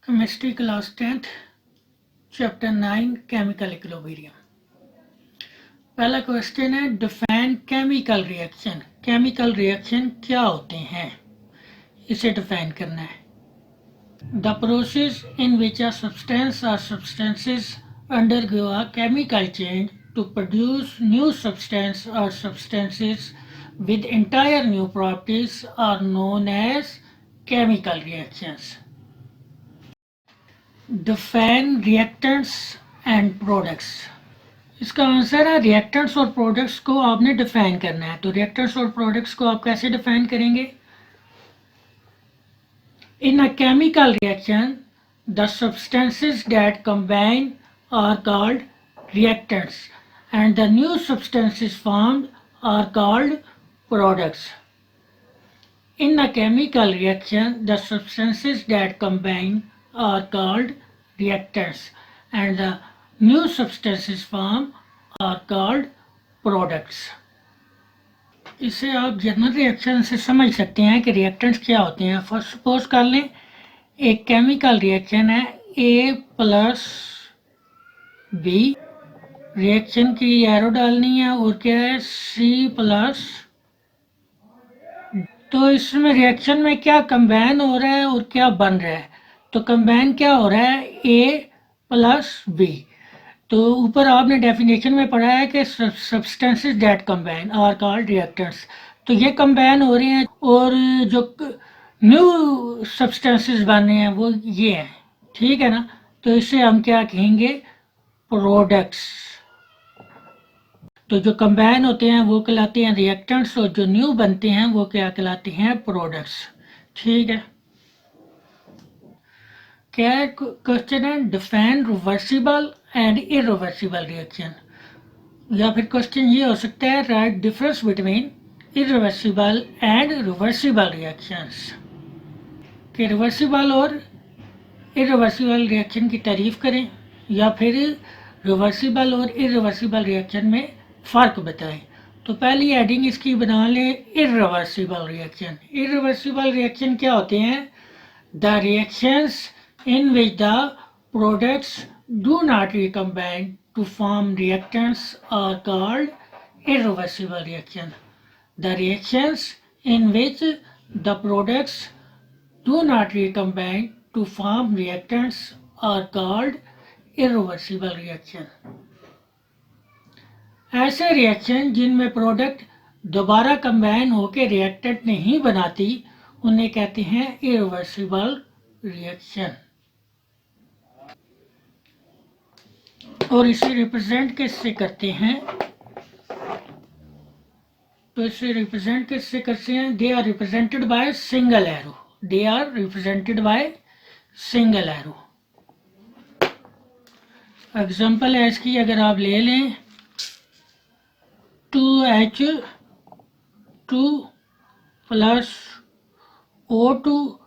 Chemistry class 10th chapter 9 chemical equilibrium. पहला question है define chemical reaction. Chemical reaction क्या होते हैं, इसे डिफाइन करना है। The process in which a substance और substances undergo a chemical change to produce new substance और substances with entire new properties are known as chemical reactions. Define reactants and products. इसका answer है reactants और products को आपने define करना है। तो रिएक्टेंट्स और प्रोडक्ट्स को आप कैसे डिफाइन करेंगे? In a chemical reaction the substances that combine are called reactants and the new substances formed are called products. In a chemical reaction, the substances that combine are called reactants and the new substances formed are called products. इसे आप general reaction से समझ सकते हैं कि reactants क्या होते हैं। फर्स्ट सपोज कर लें एक केमिकल रिएक्शन है A प्लस बी, रिएक्शन की एरो डालनी है और क्या है C प्लस। तो इसमें रिएक्शन में क्या कंबाइन हो रहा है और क्या बन रहा है? तो कंबाइन क्या हो रहा है ए प्लस बी। तो ऊपर आपने डेफिनेशन में पढ़ा है कि substances that combine are called reactants. तो ये कंबाइन हो रहे हैं और जो न्यू सब्सटेंसेस बन रहे हैं वो ये हैं, ठीक है ना। तो इसे हम क्या कहेंगे? प्रोडक्ट्स। तो जो कंबाइन होते हैं वो कहलाते हैं रिएक्टेंट्स और जो न्यू बनते हैं वो क्या कहलाते हैं? प्रोडक्ट्स। ठीक है। क्या क्वेश्चन है define reversible and irreversible reaction. या फिर क्वेश्चन ये हो सकता है right difference between irreversible and reversible reactions. कि रिवर्सिबल और इरिवर्सिबल रिएक्शन की तारीफ करें या फिर रिवर्सिबल और इरिवर्सिबल रिएक्शन में फ़र्क बताएं। तो पहली हेडिंग इसकी बना लें इरिवर्सिबल रिएक्शन। इरिवर्सिबल रिएक्शन क्या होते हैं? The reactions in which the products do not recombine to form reactants are called irreversible reaction. The reactions in which the products do not recombine to form reactants are called irreversible reaction. ऐसे reaction जिनमें product दोबारा combine होकर reactant नहीं बनाती उन्हें कहते हैं irreversible reaction. और इसे रिप्रेजेंट किससे करते हैं? तो इसे रिप्रेजेंट किससे करते हैं? They are represented by single arrow. They are represented by single arrow. Example है इसकी, अगर आप ले लें 2H2 plus O2,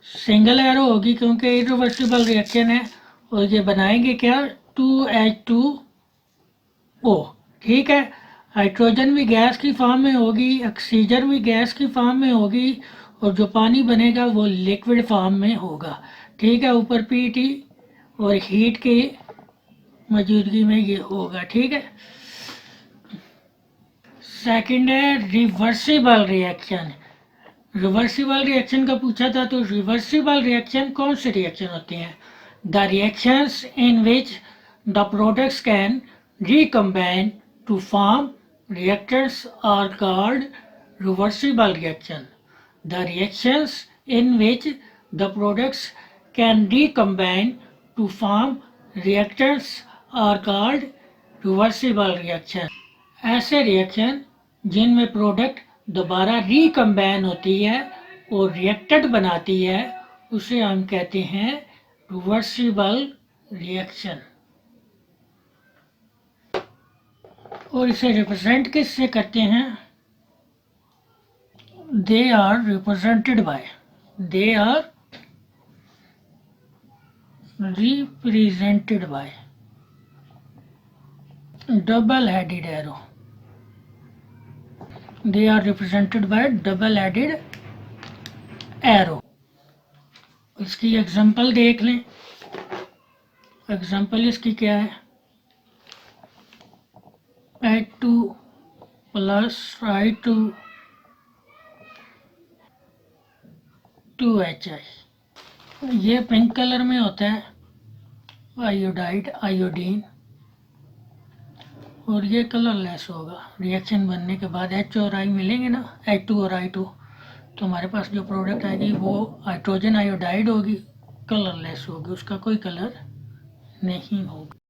single arrow होगी क्योंकि इरिवर्सिबल रिएक्शन है। और ये बनाएंगे क्या? 2H2O। ठीक है। हाइड्रोजन भी गैस की फॉर्म में होगी, ऑक्सीजन भी गैस की फॉर्म में होगी और जो पानी बनेगा वो लिक्विड फॉर्म में होगा। ठीक है। ऊपर Pt और हीट की मौजूदगी में ये होगा। ठीक है। सेकंड है रिवर्सिबल रिएक्शन। रिवर्सिबल रिएक्शन का पूछा था, तो रिवर्सिबल रिएक्शन कौन से रिएक्शन होते हैं? The reactions in which the products can recombine to form reactants are called reversible reaction. The reactions in which the products can recombine to form reactants are called reversible reaction. ऐसे reaction जिनमें product दोबारा recombine होती है और reactant बनाती है उसे हम कहते हैं रिवर्सिबल रिएक्शन। और इसे रिप्रेजेंट किससे करते हैं? They are represented by double headed arrow. They are represented by double headed arrow. इसकी एग्जांपल देख लें। एग्जांपल इसकी क्या है, H2 प्लस I2 2HI। ये पिंक कलर में होता है आयोडाइड, आयोडीन, और ये कलरलेस होगा। रिएक्शन बनने के बाद H और I मिलेंगे ना, H2 और I2, तो हमारे पास जो प्रोडक्ट आएगी वो हाइड्रोजन आयोडाइड होगी, कलरलेस होगी, उसका कोई कलर नहीं होगा।